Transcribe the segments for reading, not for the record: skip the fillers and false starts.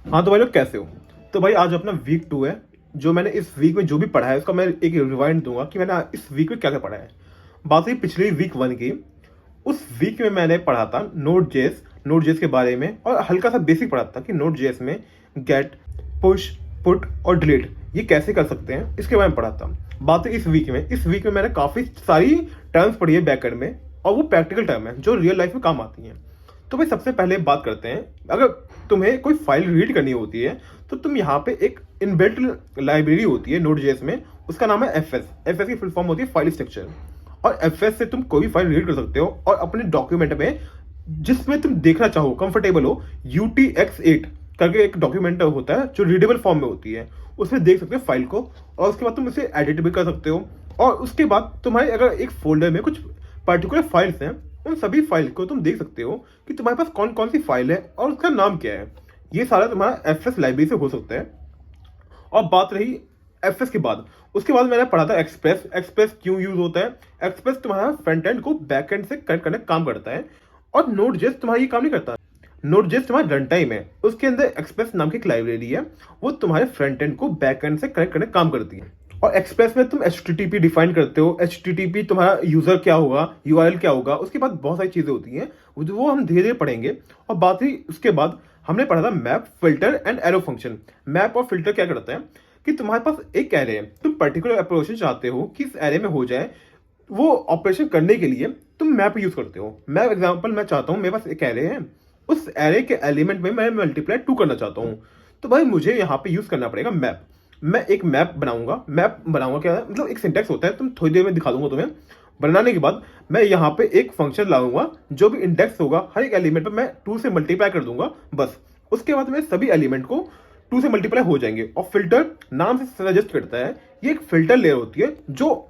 हाँ तो भाई लोग कैसे हो। तो भाई आज अपना वीक 2 है। जो मैंने इस वीक में जो भी पढ़ा है उसका मैं एक रिवाइंड दूंगा कि मैंने इस वीक में क्या क्या पढ़ा है। बात रही पिछले वीक 1 की। उस वीक में मैंने पढ़ा था नोड जेएस के बारे में और हल्का सा बेसिक पढ़ा था कि नोड जेएस में गेट, पुश, पुट और डिलीट ये कैसे कर सकते हैं, इसके बारे में पढ़ा था। बात है इस वीक में मैंने काफ़ी सारी टर्म्स पढ़ी है बैकएंड में, और वो प्रैक्टिकल टर्म है जो रियल लाइफ में काम आती हैं। तो भाई सबसे पहले बात करते हैं, अगर तुम्हें कोई फाइल रीड करनी होती है तो तुम यहाँ पे एक इनबिल्ट लाइब्रेरी होती है नोड जेएस में, उसका नाम है एफ एस की फुल फॉर्म होती है फाइल स्ट्रक्चर। और एफ एस से तुम कोई भी फाइल रीड कर सकते हो और अपने डॉक्यूमेंट में जिसमें तुम देखना चाहो कंफर्टेबल हो, UTX-8 करके एक डॉक्यूमेंट होता है जो रीडेबल फॉर्म में होती है, उसमें देख सकते हो फाइल को। और उसके बाद तुम उसे एडिट भी कर सकते हो। और उसके बाद तुम्हारे अगर एक फोल्डर में कुछ पर्टिकुलर फाइल्स हैं, उन सभी फाइल को तुम देख सकते हो कि तुम्हारे पास कौन कौन सी फाइल है और उसका नाम क्या है। ये सारा तुम्हारा एफ एस लाइब्रेरी से हो सकता है। और बात रही एफ एस के बाद, उसके बाद मैंने पढ़ा था एक्सप्रेस क्यों यूज होता है। एक्सप्रेस तुम्हारा फ्रंट एंड को बैक एंड से कनेक्ट करने का काम करता है, और नोड जेएस तुम्हारा ये काम नहीं करता। नोड जेएस तुम्हारा रन टाइम है, उसके अंदर एक्सप्रेस नाम की एक लाइब्रेरी है, वो तुम्हारे फ्रंट एंड को बैक एंड से कनेक्ट करने का काम करती है। और एक्सप्रेस में तुम HTTP डिफाइन करते हो। HTTP तुम्हारा यूजर क्या होगा, URL क्या होगा, उसके बाद बहुत सारी चीजें होती हैं, वो हम धीरे धीरे पढ़ेंगे। और बात ही उसके बाद हमने पढ़ा था map, filter and arrow function. Map और फिल्टर क्या करता है कि तुम्हारे पास एक एरे है, तुम पर्टिकुलर ऑपरेशन चाहते हो कि इस एरे में हो जाए, वो ऑपरेशन करने के लिए तुम मैप यूज करते हो। मैप एग्जांपल मैं चाहता हूँ, मेरे पास एक एरे है, उस एरे के एलिमेंट में मैं मल्टीप्लाई 2 करना चाहता हूँ, तो भाई मुझे यहाँ पे यूज करना पड़ेगा मैप। मैं एक मैप बनाऊंगा क्या है, मतलब एक सिंटेक्स होता है, तुम थोड़ी देर में दिखा दूंगा तुम्हें। बनाने के बाद मैं यहाँ पे एक फंक्शन लाऊंगा, जो भी इंडेक्स होगा हर एक एलिमेंट पे मैं 2 से मल्टीप्लाई कर दूंगा बस। उसके बाद में सभी एलिमेंट को 2 से मल्टीप्लाई हो जाएंगे। और फिल्टर नाम से सजेस्ट करता है, ये एक फिल्टर लेयर होती है जो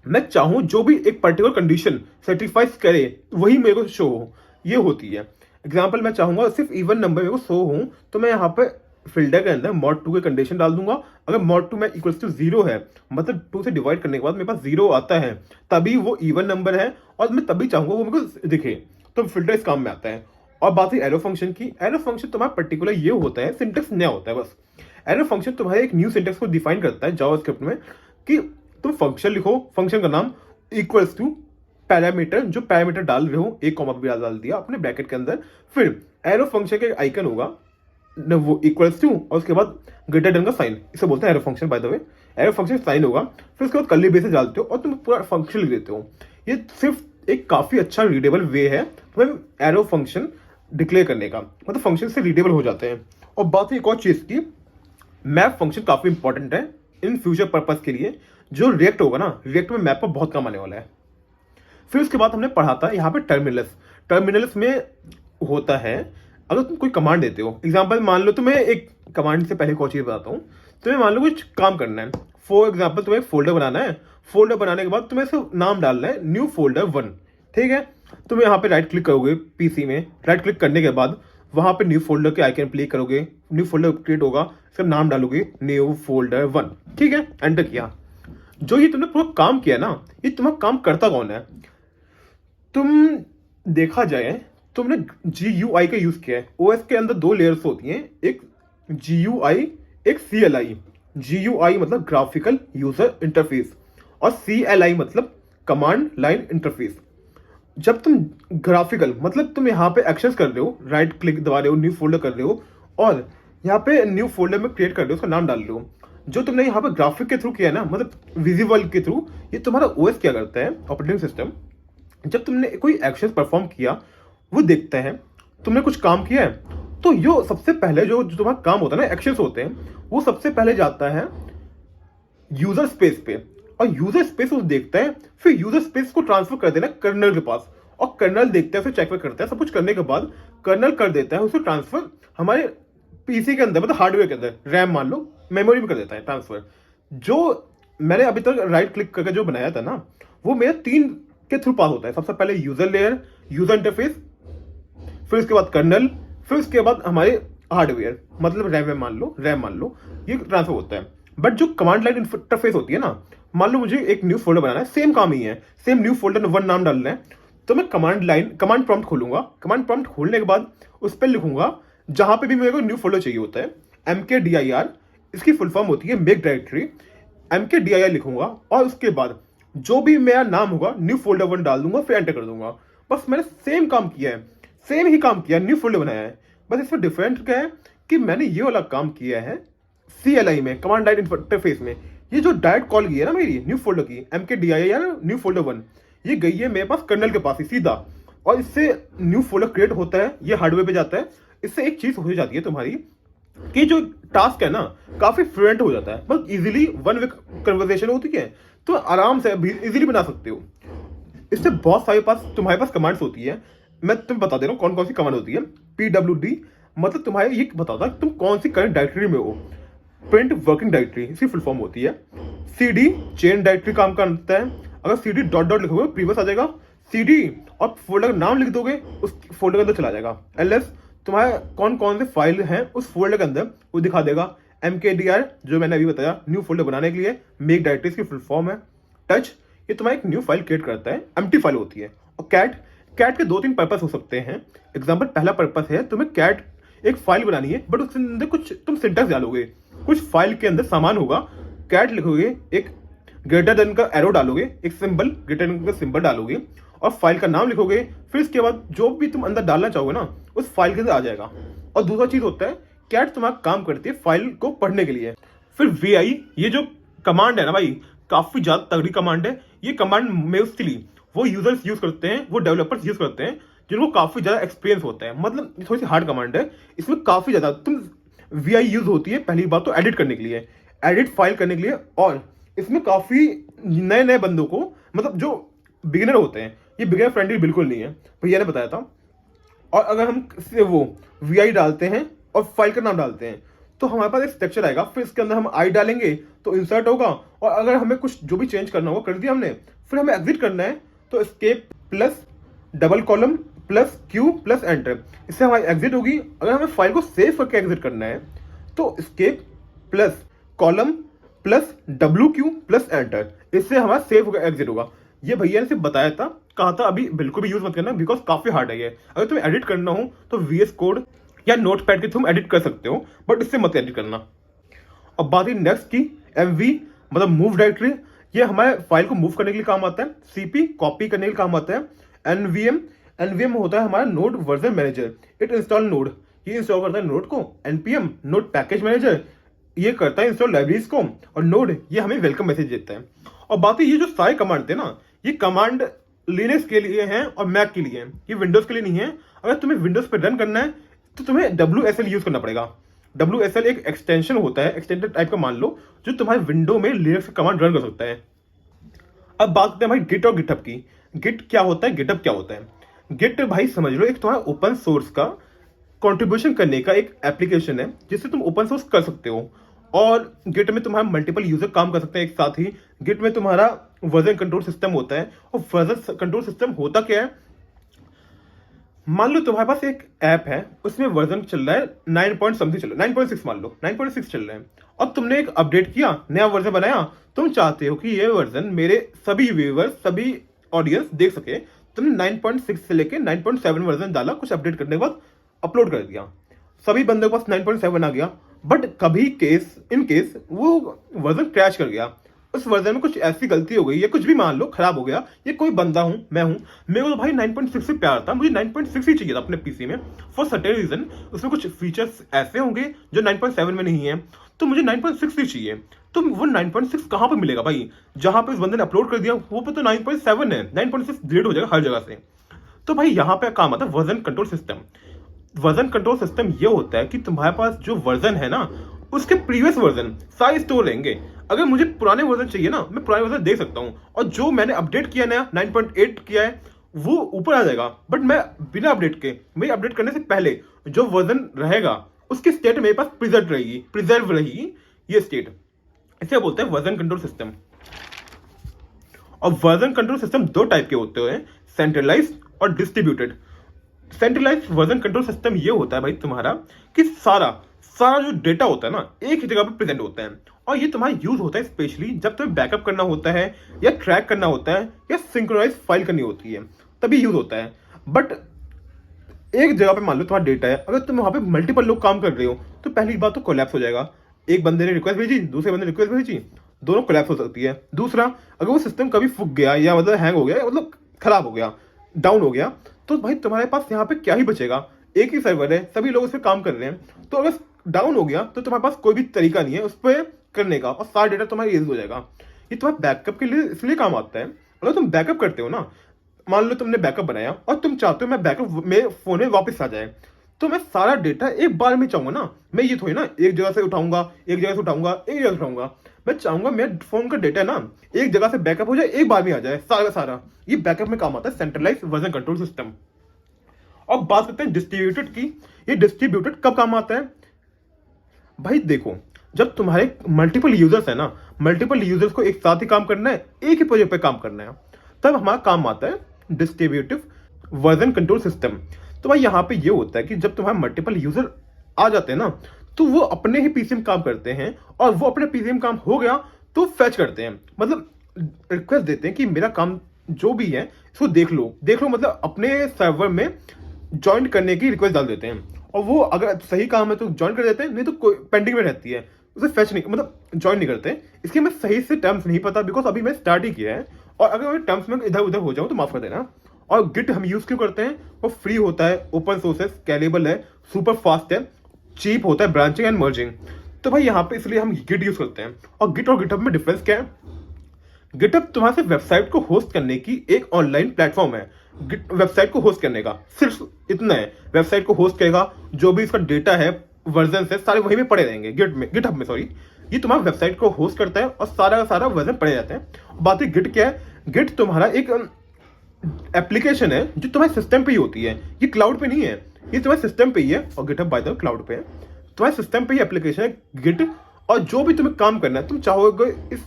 मैं चाहूं जो भी एक पर्टिकुलर कंडीशन सेटिस्फाइज करे वही मेरे को शो हो, ये होती है। एग्जाम्पल मैं चाहूंगा सिर्फ इवन नंबर मेरे को शो हो, तो मैं यहाँ पे फिल्टर के अंदर mod 2 की कंडीशन डाल दूंगा। अगर mod 2 में इक्वल्स टू 0 है, मतलब 2 से डिवाइड करने के बाद मेरे पास 0 आता है, तभी वो इवन नंबर है और मैं तभी चाहूंगा वो मेरे को दिखे, तो फिल्टर इस काम में आता है। और बात है एरो फंक्शन की। एरो फंक्शन तुम्हारा पर्टिकुलर ये होता है, सिंटेक्स नया होता है बस। एरो फंक्शन तुम्हारे एक न्यू सिंटेक्स को डिफाइन करता है जावास्क्रिप्ट में, कि तुम फंक्शन लिखो, फंक्शन का नाम इक्वल्स टू पैरामीटर, जो पैरामीटर डाल रहे हो, एक कॉमा भी डाल दिया अपने ब्रैकेट के अंदर, फिर एरो फंक्शन का आइकन होगा न, वो इक्वल्स टू, और उसके बाद ग्रेटर देन का साइन, इसे बोलते हैं arrow function. By the way arrow function sine होगा, फिर उसके बाद कर्ली ब्रेसेस डालते हो और तुम पूरा फंक्शन लिख देते हो। ये सिर्फ एक काफी अच्छा रीडेबल वे है तुम्हें एरो फंक्शन डिक्लेयर करने का, मतलब फंक्शन से रीडेबल हो जाते हैं। और बात है एक और चीज की, मैप फंक्शन काफी इंपॉर्टेंट है इन फ्यूचर पर्पज के लिए। जो रिएक्ट होगा ना, रिएक्ट में मैप पर बहुत काम आने वाला है। फिर उसके बाद हमने पढ़ा था यहाँ पे टर्मिनल्स में होता है, अगर तुम कोई कमांड देते हो, एग्जांपल मान लो तुम्हें एक कमांड से पहले कोई चीज बताता हूँ, तुम्हें मान लो कुछ काम करना है। फॉर एग्जांपल तुम्हें एक फोल्डर बनाना है, फोल्डर बनाने के बाद तुम्हें सिर्फ नाम डालना है न्यू फोल्डर 1, ठीक है। तुम यहाँ पे राइट क्लिक करोगे पीसी में, राइट क्लिक करने के बाद वहां पे न्यू फोल्डर के आइकन क्लिक करोगे, न्यू फोल्डर क्रिएट होगा, इसका नाम डालोगे न्यू फोल्डर 1, ठीक है, एंटर किया। जो ये तुमने पूरा काम किया ना, ये तुम्हारा काम करता कौन है। तुम देखा जाए, तुमने GUI का यूज किया है। OS के अंदर 2 लेयर्स होती हैं, एक GUI, एक CLI। GUI मतलब ग्राफिकल यूजर इंटरफेस, और CLI मतलब कमांड लाइन इंटरफेस। जब तुम ग्राफिकल मतलब तुम यहाँ पे एक्शंस कर रहे हो, राइट क्लिक दबा रहे हो, न्यू फोल्डर कर रहे हो, और यहाँ पे न्यू फोल्डर में क्रिएट कर रहे हो, उसका नाम डाल रहे हो। जो तुमने यहाँ पे ग्राफिक के थ्रू किया है ना, मतलब विजिबल के थ्रू, ये तुम्हारा OS क्या करता है, ऑपरेटिंग सिस्टम, जब तुमने कोई एक्शन परफॉर्म किया, वो देखता है तुमने कुछ काम किया है, तो यो सबसे पहले जो तुम्हारा काम होता है ना, एक्शंस होते हैं, वो सबसे पहले जाता है यूजर स्पेस पे, और यूजर स्पेस वो देखता है, फिर यूजर स्पेस को ट्रांसफर कर देना कर्नल के पास, और कर्नल देखता है, फिर चेक करता है, सब कुछ करने के बाद कर्नल कर देता है उसे ट्रांसफर हमारे पीसी के अंदर, मतलब हार्डवेयर के अंदर, रैम मान लो, मेमोरी में कर देता है ट्रांसफर। जो मैंने अभी तक राइट क्लिक करके जो बनाया था ना, वो मेरा 3 के थ्रू पास होता है। सबसे पहले यूजर लेयर, यूजर इंटरफेस, फिर उसके बाद कर्नल, फिर उसके बाद हमारे हार्डवेयर, मतलब रैम मान लो, ये ट्रांसफर होता है। बट जो कमांड लाइन इंटरफेस होती है ना, मान लो मुझे एक न्यू फोल्डर बनाना है, सेम काम ही है, सेम न्यू फोल्डर 1 नाम डालना है, तो मैं कमांड प्रॉम्प्ट खोलूंगा। कमांड प्रॉम्प्ट खोलने के बाद उस पर लिखूंगा जहां पे भी मेरे को न्यू फोल्डर चाहिए होता है, MKDIR, इसकी फुल फॉर्म होती है मेक डायरेक्टरी। MKDIR लिखूंगा और उसके बाद जो भी मेरा नाम होगा न्यू फोल्डर 1 डाल दूंगा, फिर एंटर कर दूंगा। बस मैंने सेम काम किया है, सेम ही काम किया, न्यू फोल्डर बनाया है। बस इसमें डिफरेंट क्या है कि मैंने ये वाला काम किया है CLI में, कमांड लाइन इंटरफेस में। ये जो डायरेक्ट कॉल की है ना मेरी न्यू फोल्डर की, MKDIR न्यू फोल्डर 1, ये गई है मेरे पास कर्नल के पास ही सीधा, और इससे न्यू फोल्डर क्रिएट होता है, ये हार्डवेयर पे जाता है। इससे एक चीज हो जाती है तुम्हारी कि जो टास्क है ना काफी फ्लुएंट हो जाता है, बस इजीली वन वे कन्वर्सेशन होती है, तो आराम से इजीली बना सकते हो। इससे बहुत सारे तुम्हारे पास कमांड्स होती है। मैं तुम्हें बता दे रहा हूँ कौन कौन सी कमांड होती है। PWD मतलब तुम्हारे ये बताता है तुम कौन सी करंट डायरेक्टरी में हो। प्रिंट वर्किंग डायरेक्टरी, इसकी फुल फॉर्म होती है। CD चेन डायरेक्टरी काम करता है। अगर CD डॉट डॉट लिखोगे प्रीवियस आ जाएगा, CD और फोल्डर का नाम लिख दोगे उस फोल्डर के अंदर चला जाएगा। LS तुम्हारे कौन कौन से फाइल हैं उस फोल्डर के अंदर वो दिखा देगा। MKDIR जो मैंने अभी बताया न्यू फोल्डर बनाने के लिए, मेक डायरेक्टरी की फुल फॉर्म है। टच ये तुम्हारा एक न्यू फाइल क्रिएट करता है, एम्प्टी फाइल होती है। और कैट के 2-3 पर्पस हो सकते हैं। एग्जाम्पल, पहला पर्पस है तुम्हें कैट एक फाइल बनानी है, बट उसके अंदर कुछ तुम सिंटैक्स डालोगे, कुछ फाइल के अंदर सामान होगा, कैट लिखोगे, एक ग्रेटर देन का एरो डालोगे, एक सिंबल ग्रेटर देन का सिंबल डालोगे, और फाइल का नाम लिखोगे। फिर इसके बाद जो भी तुम अंदर डालना चाहोगे ना उस फाइल के अंदर आ जाएगा। और दूसरा चीज होता है कैट तुम्हारा काम करती है फाइल को पढ़ने के लिए। फिर VI, ये जो कमांड है ना भाई, काफी ज्यादा तगड़ी कमांड है। ये कमांड मोस्टली वो यूजर्स यूज करते हैं, वो डेवलपर्स यूज करते हैं जिनको काफी ज्यादा एक्सपीरियंस होता है। मतलब थोड़ी सी हार्ड कमांड है, इसमें काफी ज्यादा तुम VI यूज होती है। पहली बात तो एडिट करने के लिए, एडिट फाइल करने के लिए, और इसमें काफी नए नए बंदों को, मतलब जो बिगिनर होते हैं, ये बिगिनर फ्रेंडली बिल्कुल नहीं है, भैया ने बताया था। और अगर हम से वो VI डालते हैं और फाइल का नाम डालते हैं तो हमारे पास एक स्ट्रक्चर आएगा, फिर इसके अंदर हम आई डालेंगे तो इंसर्ट होगा, और अगर हमें कुछ जो भी चेंज करना होगा कर दिया हमने, फिर हमें एग्जिट करना है तो escape plus double column plus Q plus enter, इससे हमारी एग्जिट होगी। अगर हमें फाइल को सेव करके एग्जिट करना है तो escape plus column plus WQ plus enter, इससे हमारा सेव होगा, एग्जिट होगा। ये भैया ने सिर्फ बताया था, कहा था अभी बिल्कुल भी यूज मत करना बिकॉज काफी हार्ड है ये। अगर तुम्हें एडिट करना हो तो VS कोड या नोटपैड के तुम एडिट कर सकते हो, बट इससे मत एडिट करना। अब बात है नेक्स्ट की, MV मतलब मूव डायरेक्टरी। ये हमारे फाइल को मूव करने के लिए काम आता है। CP कॉपी करने के लिए काम आता है। NVM होता है हमारा node version manager. It install node, ये इंस्टॉल करता है नोड को। NPM नोड पैकेज मैनेजर, ये करता है इंस्टॉल लाइब्रेरीज को। और नोड ये हमें वेलकम मैसेज देता है। और बात है ये जो सारे कमांड थे ना, ये कमांड लिनक्स के लिए हैं और मैक के लिए हैं, ये विंडोज के लिए नहीं है। अगर तुम्हें विंडोज पे रन करना है तो तुम्हें WSL यूज करना पड़ेगा। WSL एक एक्सटेंशन होता है, एक्सटेंडेड टाइप का मान लो, जो तुम्हारे विंडो में लिनक्स कमांड रन कर सकता है। अब बात करते हैं भाई गिट और गिटहब की। गिट क्या होता है, गिटहब क्या होता है? गिट भाई समझ लो एक तुम्हारा ओपन सोर्स का कंट्रीब्यूशन करने का एक एप्लीकेशन है जिससे तुम ओपन सोर्स कर सकते हो। और गिट में तुम्हारा मल्टीपल यूजर काम कर सकते हैं एक साथ ही। गिट में तुम्हारा वर्जन कंट्रोल सिस्टम होता है। और वर्जन कंट्रोल सिस्टम होता क्या है, मान लो तुम्हारे पास एक ऐप है, उसमें वर्जन चल रहा है 9 पॉइंट समथिंग चल रहा है, 9.6 मान लो, 9.6 चल रहा है। और तुमने एक अपडेट किया, नया वर्जन बनाया, तुम चाहते हो कि ये वर्जन मेरे सभी व्यूअर्स, सभी ऑडियंस देख सके। तुमने 9.6 से लेके 9.7 वर्जन डाला, कुछ अपडेट करने के बाद अपलोड कर दिया, सभी बंदों के पास 9.7 आ गया। बट कभी इन केस वो वर्जन क्रैश कर गया, उस वर्जन में कुछ ऐसी गलती हो गई या कुछ भी मान लो खराब हो गया। ये कोई बंदा हूं, मैं हूं, मेरे को तो भाई 9.6 से प्यार था, मुझे 9.6 ही चाहिए था अपने पीसी में फॉर सर्टेन रीजन। उसमें कुछ फीचर्स ऐसे होंगे जो 9.7 में नहीं है, तो मुझे 9.6 ही चाहिए। तो वो 9.6 कहां पे मिलेगा भाई? जहां पे उस बंदे ने अपलोड कर दिया वो पे तो 9.7 है, 9.6 डिलीट हो जाएगा हर जगह से। तो भाई यहाँ पे काम आता है version control system. Version control system ये होता है कि तुम्हारे पास जो वर्जन है ना, उसके प्रीवियस वर्जन सारे स्टोर रहेंगे। अगर मुझे पुराने वर्जन चाहिए ना, मैं पुराने वर्जन देख सकता हूँ, और जो मैंने अपडेट किया नया 9.8 किया है वो ऊपर आ जाएगा। बट मैं बिना अपडेट के, मैं अपडेट करने से पहले जो वर्जन रहेगा उसकी स्टेट मेरे पास प्रिजर्व रहेगी ये स्टेट। इसे बोलते हैं वर्जन कंट्रोल सिस्टम। और वर्जन कंट्रोल सिस्टम दो टाइप के होते हैं, सेंट्रलाइज्ड और distributed. Centralised version control system ये होता है भाई तुम्हारा कि सारा जो डेटा होता है ना एक ही जगह पे प्रेजेंट होता है। और ये तुम्हारा यूज होता है स्पेशली जब तुम्हें बैकअप करना होता है या ट्रैक करना होता है या सिंक्रोनाइज फाइल करनी होती है, तभी यूज होता है। बट एक जगह पे मान लो तुम्हारा डेटा है, अगर तुम वहाँ पे मल्टीपल लोग काम कर रहे हो तो पहली बात तो कोलैप्स हो जाएगा। एक बंदे ने रिक्वेस्ट भेजी, दूसरे बंदे ने रिक्वेस्ट भेजी, दोनों कोलैप्स हो सकती है। दूसरा, अगर वो सिस्टम कभी फूक गया या मतलब हैंग हो गया, मतलब खराब हो गया, डाउन हो गया, तो भाई तुम्हारे पास यहाँ पे क्या ही बचेगा। एक ही सर्वर है, सभी लोग उस पर काम कर रहे हैं, तो अगर डाउन हो गया तो तुम्हारे पास कोई भी तरीका नहीं है उस पर करने का, और सारा डेटा तुम्हारा यूज हो जाएगा। ये तुम्हारे बैकअप के लिए इसलिए काम आता है। अगर तुम बैकअप करते हो ना, मान लो तुमने बैकअप बनाया और तुम चाहते हो मैं बैकअप मेरे फोन में वापस आ जाए, तो मैं सारा डेटा एक बार में चाहूंगा ना, मैं ये थोड़ी ना एक जगह से उठाऊंगा, एक जगह से उठाऊंगा, एक जगह से उठाऊंगा। मैं चाहूंगा मेरे फोन का डेटा ना एक जगह से बैकअप हो जाए, एक बार में आ जाए सारा सारा। ये बैकअप में काम आता है सेंट्रलाइज वर्जन कंट्रोल सिस्टम। अब बात करते हैं डिस्ट्रीब्यूटेड की। ये डिस्ट्रीब्यूटेड कब काम आता है? भाई देखो, जब तुम्हारे मल्टीपल यूजर्स है ना, मल्टीपल यूजर्स को एक साथ ही काम करना है, एक ही प्रोजेक्ट पे काम करना है, तब हमारा काम आता है डिस्ट्रीब्यूटिव वर्जन कंट्रोल सिस्टम। तो भाई यहाँ पे ये होता है कि जब तुम्हारे मल्टीपल यूजर आ जाते हैं ना, तो वो अपने ही पीसी में काम करते हैं, और वो अपने पीसी में काम हो गया तो फैच करते हैं, मतलब रिक्वेस्ट देते हैं कि मेरा काम जो भी है इसको देख लो, मतलब अपने सर्वर में ज्वाइन करने की रिक्वेस्ट डाल देते हैं। और वो अगर सही काम है तो ज्वाइन कर देते हैं, नहीं तो कोई पेंडिंग में रहती है, उसे फेच नहीं, मतलब ज्वाइन नहीं करते। इसके मैं सही से टर्म्स नहीं पता, बिकॉज अभी मैं स्टार्ट ही किया है, और अगर मैं टर्म्स में इधर उधर हो जाऊँ तो माफ कर देना। और गिट हम यूज क्यों करते हैं? वो फ्री होता है, ओपन सोर्स है, स्केलेबल है, सुपर फास्ट है, चीप होता है, ब्रांचिंग एंड मर्जिंग। तो भाई यहाँ पे इसलिए हम गिट यूज करते हैं। और गिट और गिटहब में डिफरेंस क्या है? गिटहब तुम्हारे वेबसाइट को होस्ट करने की एक ऑनलाइन प्लेटफॉर्म है। वेबसाइट को होस्ट करने का सिर्फ इतना है, वेबसाइट को होस्ट करेगा, जो भी इसका डेटा है, वर्जन है, सारे वहीं में पड़े रहेंगे गिटहब में सॉरी। ये तुम्हारा वेबसाइट को होस्ट करता है और सारा का सारा वर्जन पड़े जाते हैं। बात है गिट क्या है? गिट तुम्हारा एक एप्लीकेशन है जो तुम्हारे सिस्टम पे ही होती है, ये क्लाउड पे नहीं है, ये तुम्हारे सिस्टम पे ही है। और GitHub by the way cloud पे है, तुम्हारे सिस्टम पे ही एप्लीकेशन है गिट। और जो भी तुम्हें काम करना है, तुम चाहोगे इस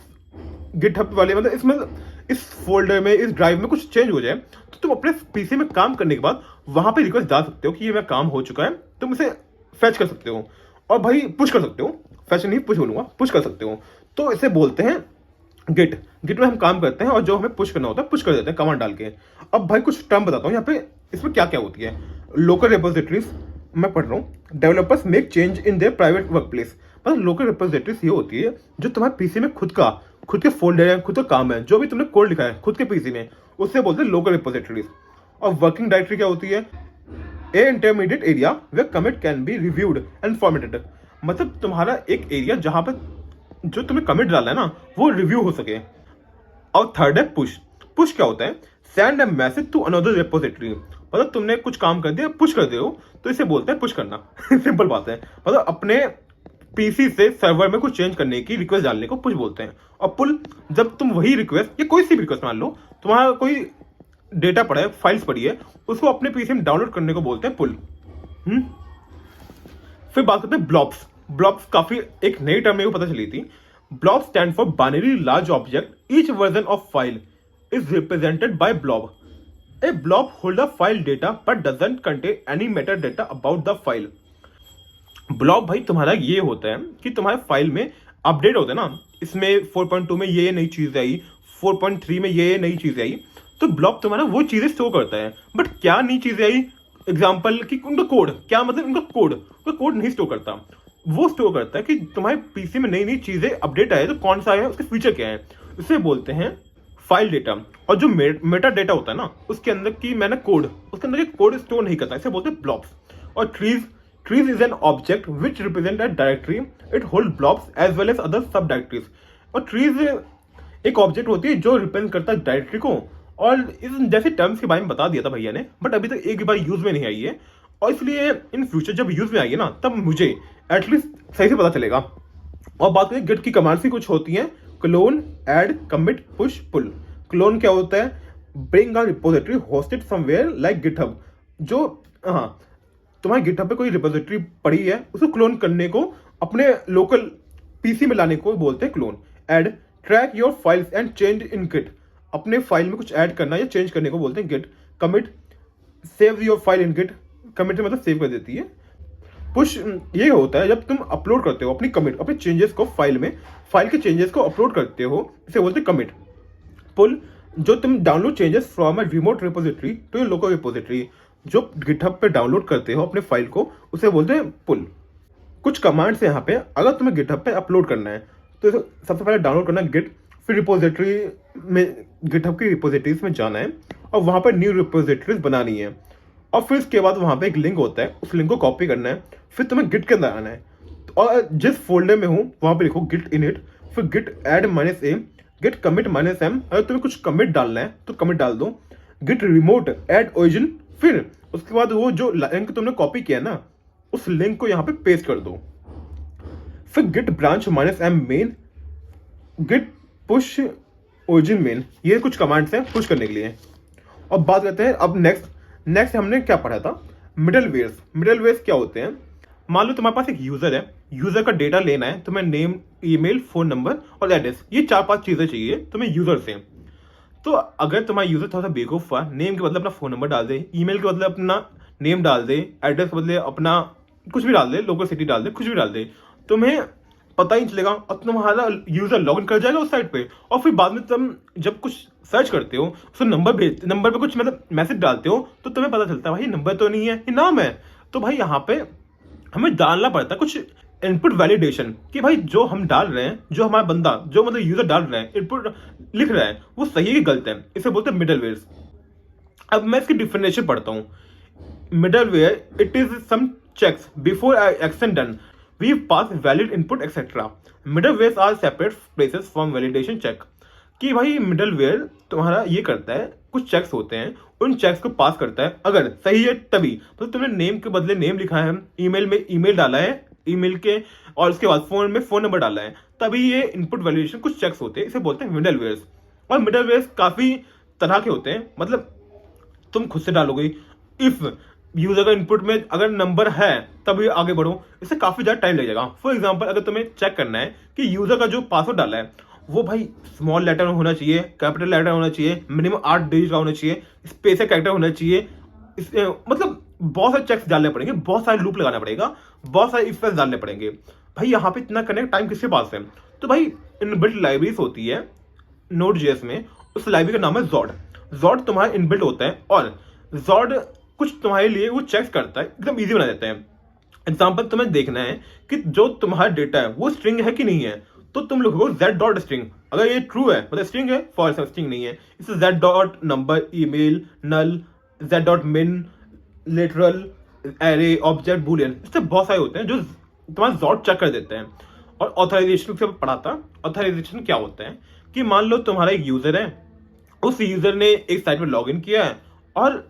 गिटहब वाले मतलब इसमें इस फोल्डर में, इस ड्राइव में कुछ चेंज हो जाए, तो तुम अपने पीसी में काम करने के बाद वहां पे रिक्वेस्ट डाल सकते हो कि ये मेरा काम हो चुका है, तुम इसे फैच कर सकते हो। और भाई पुश कर सकते हो, फैच नहीं पुश बोलूंगा, पुश कर सकते हो। तो इसे बोलते हैं गिट। गिट में हम काम करते हैं और जो हमें पुश करना होता है पुश कर देते हैं कमांड डाल के। अब भाई कुछ टर्म बताता हूँ यहाँ पे, इसमें क्या क्या होती है। लोकल रिपोजिटरीज मैं पढ़ रहा हूँ। Developers make change in their private work place. मतलब लोकल रिपोजिटरीज ये होती है जो तुम्हारे पीसी में खुद के फोल्डर है, खुद का काम है, जो भी तुमने कोड लिखा है खुद के पीसी में, उससे बोलते हैं लोकल रिपोजिटरीज। और वर्किंग डायरेक्टरी क्या होती है? A intermediate area where commit can be reviewed and formatted. मतलब तुम्हारा एक एरिया जहां पर जो तुम्हें कमिट डालना है ना वो रिव्यू हो सके। और थर्ड है पुश। पुश क्या होता है? Send a message to another repository. मतलब तुमने कुछ काम कर दिया, पुश कर दो, तो इसे बोलते हैं पुश करना। सिंपल बात है, मतलब अपने पीसी से सर्वर में कुछ चेंज करने की रिक्वेस्ट डालने को पुश बोलते हैं। और पुल, जब तुम वही रिक्वेस्ट या कोई सी भी रिक्वेस्ट मान लो, तुम्हारा कोई डेटा पड़ा है, फाइल्स पड़ी है, उसको अपने पीसी में डाउनलोड करने को बोलते हैं पुल। फिर बात करते हैं ब्लॉब्स। ब्लॉब्स काफी एक नई टर्म मेरे को पता चली थी। Blob stand for binary large object. Each version of file is represented by blob. A blob hold the file data but doesn't contain any metadata about the file. Blob भाई तुम्हारा ये होता है कि तुम्हारे फाइल में अपडेट होता है ना, इसमें 4.2 में ये नई चीज आई, 4.3 में ये नई चीज आई, तो ब्लॉब तुम्हारा वो चीजें स्टोर करता है। बट क्या नई चीजें आई, एग्जाम्पल कि उनका कोड क्या, मतलब उनका कोड नहीं स्टोर करता। वो स्टोर करता है कि तुम्हारे पीसी में नई नई चीजें अपडेट आए तो कौन सा है, उसके फीचर क्या है, उसे बोलते हैं फाइल डेटा। और जो मेटा डेटा होता है ना, उसके अंदर की मैंने कोड, उसके अंदर एक कोड स्टोर नहीं करता, इसे बोलते हैं ब्लॉब्स। और trees is an object which represent a directory. It hold blobs as well as other subdirectories. और ट्रीज एक ऑब्जेक्ट होती है जो रिप्रेजेंट करता है डायरेक्टरी को। और इस जैसे टर्म्स के बारे में बता दिया था भैया ने, बट अभी तक एक बार यूज में नहीं आई है, और इसलिए इन फ्यूचर जब यूज में आएगी ना, तब मुझे एटलीस्ट सही से पता चलेगा। और बात करें गिट की कमांड्स भी कुछ होती हैं। क्लोन, ऐड, कमिट, पुश, पुल। क्लोन क्या होता है? Bring a repository hosted somewhere like GitHub. जो तुम्हारे गिटहब पे कोई रिपोजिटरी पड़ी है, उसको क्लोन करने को, अपने लोकल पीसी में लाने को बोलते हैं clone. Add, track your files and change in Git. अपने फाइल में कुछ ऐड करना या चेंज करने को बोलते हैं Git. Commit, save your file in Git. Commit मतलब सेव कर देती है। पुश ये होता है जब तुम अपलोड करते हो अपनी कमिट, अपने चेंजेस को फाइल के चेंजेस को अपलोड करते हो, इसे बोलते हैं कमिट। पुल, जो तुम download changes from a remote repository to your local repository. जो गिटहब पे डाउनलोड करते हो अपने फाइल को, उसे बोलते हैं पुल। कुछ कमांड्स हैं यहाँ पे, अगर तुम्हें गिटहब पे अपलोड करना है तो इसे सबसे पहले डाउनलोड करना है गिट, फिर रिपोजिटरी में, गिटहब की रिपोजिटरीज में जाना है और वहाँ पर न्यू रिपोजिटरीज बनानी है, और फिर इसके बाद वहाँ पे एक लिंक होता है, उस लिंक को कॉपी करना है, फिर तुम्हें गिट के अंदर आना है और जिस फोल्डर में हो वहाँ पे लिखो गिट इनिट, फिर Git add -a, Git commit -m, अगर तुम्हें कुछ कमिट डालना है तो कमिट डाल दो, गिट रिमोट ऐड ओरिजिन, फिर उसके बाद वो जो लिंक तुमने कॉपी किया ना उस लिंक को यहाँ पे पेस्ट कर दो, फिर Git branch -m main, Git push origin main. ये कुछ कमांड्स हैं पुश करने के लिए। अब बात करते हैं अब नेक्स्ट हमने क्या पढ़ा था, मिडलवेयर्स क्या होते हैं। मान लो तुम्हारे पास एक यूजर है, यूजर का डेटा लेना है, तुम्हें नेम, ईमेल, फोन नंबर और एड्रेस, ये 4-5 चीजें चाहिए तुम्हें यूजर से। तो अगर तुम्हारा यूजर थोड़ा सा बेवकूफ हुआ, नेम के बदले अपना फोन नंबर डाल दे, ईमेल के बदले अपना नेम डाल दे, एड्रेस के बदले अपना कुछ भी डाल दे, लोकल सिटी डाल दे, कुछ भी डाल दे, तुम्हें पता ही नहीं चलेगा और तुम्हारा यूजर लॉग इन कर जाएगा उस साइट पे, और फिर बाद में तुम जब कुछ सर्च करते हो उसको नंबर पे कुछ मतलब मैसेज डालते हो तो तुम्हें पता चलता है भाई नंबर तो नहीं है, ये नाम है। तो भाई यहाँ पे हमें डालना पड़ता है कुछ इनपुट वैलिडेशन कि भाई जो हम डाल रहे हैं, जो हमारा बंदा, जो मतलब यूजर डाल रहा है, इनपुट लिख रहा है, वो सही है कि गलत है, इसे बोलते हैं मिडलवेयर्स। अब मैं इसकी डिफिनेशन पढ़ता हूँ। Middleware, it is some checks before action done. We pass valid input etc. Middlewares are separate places from validation check. कि भाई मिडलवेयर तुम्हारा ये करता है, कुछ चेक्स होते हैं, उन चेक्स को पास करता है, अगर सही है तभी, मतलब तुमने नेम के बदले नेम लिखा है, ईमेल में ईमेल डाला है, ईमेल के, और उसके बाद फोन में फोन नंबर डाला है, तभी ये इनपुट वैलिडेशन कुछ चेक्स होते हैं, इसे बोलते हैं मिडलवेयर्स। और मिडलवेयर्स काफी तरह के होते हैं, मतलब तुम खुद से डालोगे, इफ यूजर का इनपुट में अगर नंबर है तभी आगे बढ़ो, इससे काफी ज्यादा टाइम लग जाएगा। फॉर एग्जांपल अगर तुम्हें चेक करना है कि यूजर का जो पासवर्ड डाला है वो भाई स्मॉल लेटर में होना चाहिए, कैपिटल लेटर होना चाहिए, मिनिमम 8 डिजिट का होना चाहिए, स्पेस कैरेक्टर होना चाहिए, मतलब बहुत सारे चेक्स डालने पड़ेंगे, बहुत सारे लूप लगाना पड़ेगा, बहुत सारे इफ डालने पड़ेंगे। भाई यहाँ पे इतना करने का टाइम किसके पास है? तो भाई इनबिल्ट लाइब्रेरीज होती है Node.js में, उस लाइब्रेरी का नाम है जॉड। जॉड तुम्हारा इनबिल्ट होता है और जॉड कुछ तुम्हारे लिए वो चेक करता है, एकदम इजी बना देता है। एग्जांपल तुम्हें देखना है कि जो तुम्हारा डेटा है वो स्ट्रिंग है कि नहीं है, तो तुम लिखोगे z.string, अगर ये ट्रू है मतलब स्ट्रिंग है, फॉल्स है स्ट्रिंग नहीं है, इसे z.number, ईमेल, नल, z.min, literal, array, object, Boolean, इससे बहुत सारे होते हैं जो तुम्हारा जॉड चेक कर देते हैं। और ऑथराइजेशन से पढ़ा था, ऑथराइजेशन क्या होता है कि मान लो तुम्हारा एक यूजर है, उस यूजर ने एक साइट में लॉग इन किया है और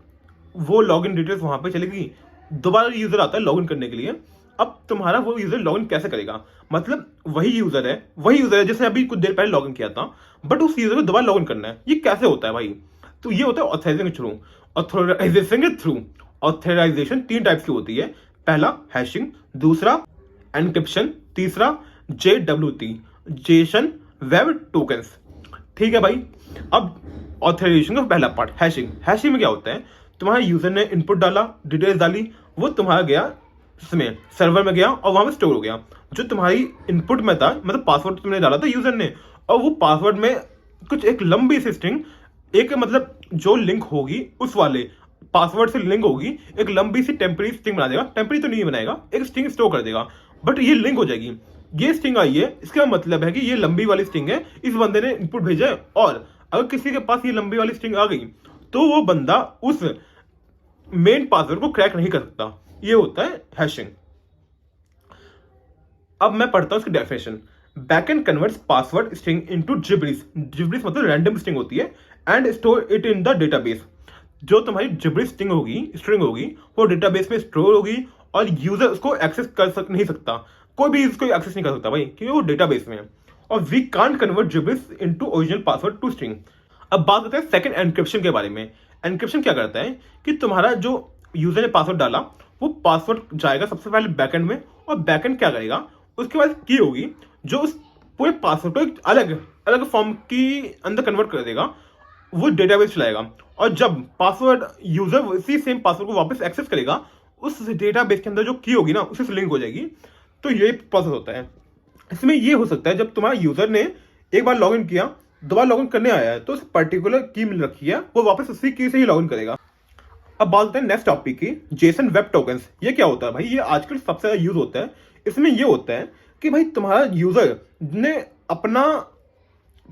वो लॉगिन डिटेल्स वहां पे चलेगी, दोबारा यूजर आता है लॉगिन करने के लिए। अब तुम्हारा वो यूजर लॉगिन कैसे करेगा, मतलब वही यूजर है जैसे अभी कुछ देर पहले लॉगिन किया था, बट उस यूजर को दोबारा लॉगिन करना है, ये कैसे होता है भाई? तो ये होता है ऑथराइजेशन के थ्रू। ऑथराइजेशन 3 टाइप्स की होती है, पहला हैशिंग, दूसरा एनक्रिप्शन, तीसरा JWT, जेसन वेब टोकन्स। ठीक है भाई। अब ऑथराइजेशन का पहला पार्ट हैशिंग में क्या होता है, तुम्हारे यूजर ने इनपुट डाला, डिटेल्स डाली, वो तुम्हारा गया इसमें सर्वर में गया और वहां पे स्टोर हो गया। जो तुम्हारी इनपुट में था, मतलब पासवर्ड तुमने डाला था यूजर ने, और वो पासवर्ड में कुछ एक लंबी सी स्ट्रिंग, एक मतलब जो लिंक होगी उस वाले पासवर्ड से लिंक होगी, एक लंबी सी टेम्परेरी स्ट्रिंग बना देगा, टेम्परेरी तो नहीं बनाएगा, एक स्ट्रिंग स्टोर कर देगा, बट ये लिंक हो जाएगी। ये स्ट्रिंग आई है, इसका मतलब है कि ये लंबी वाली स्ट्रिंग है, इस बंदे ने इनपुट भेजा है, और अगर किसी के पास ये लंबी वाली स्ट्रिंग आ गई तो वो बंदा उस मेन पासवर्ड को क्रैक नहीं कर सकता। ये होता है हैशिंग। अब मैं पढ़ता हूं इसकी definition. Backend converts password string into gibberish मतलब रैंडम स्ट्रिंग होती है, and store it in the database. जो तुम्हारी जिब्रिश स्ट्रिंग होगी वो डेटाबेस में स्टोर होगी और यूजर उसको एक्सेस नहीं सकता, कोई भी इसको एक्सेस नहीं कर सकता भाई, क्योंकि वो डेटाबेस में है। और we can't convert gibberish into original password to string. अब बात करते हैं सेकंड एनक्रिप्शन के बारे में। एनक्रिप्शन क्या करता है कि तुम्हारा जो यूजर ने पासवर्ड डाला, वो पासवर्ड जाएगा सबसे पहले बैकएंड में, और बैकएंड क्या करेगा, उसके बाद की होगी जो उस पूरे पासवर्ड को एक अलग फॉर्म की अंदर कन्वर्ट कर देगा, वो डेटाबेस चलाएगा, और जब पासवर्ड यूजर उसी सेम पासवर्ड को वापस एक्सेस करेगा, उस डेटाबेस के अंदर जो की होगी ना उसी से लिंक हो जाएगी। तो ये प्रोसेस होता है। इसमें ये हो सकता है जब तुम्हारा यूजर ने एक बार लॉगिन किया, दोबारा लॉगिन करने आया है, तो उस पर्टिकुलर की मिल रखी है, वो वापस उसी की से ही लॉगिन करेगा। अब बात करते हैं नेक्स्ट टॉपिक की, जेसन वेब टोकन्स। ये क्या होता है भाई? ये आजकल सबसे ज्यादा यूज होता है। इसमें ये होता है कि भाई तुम्हारा यूजर ने अपना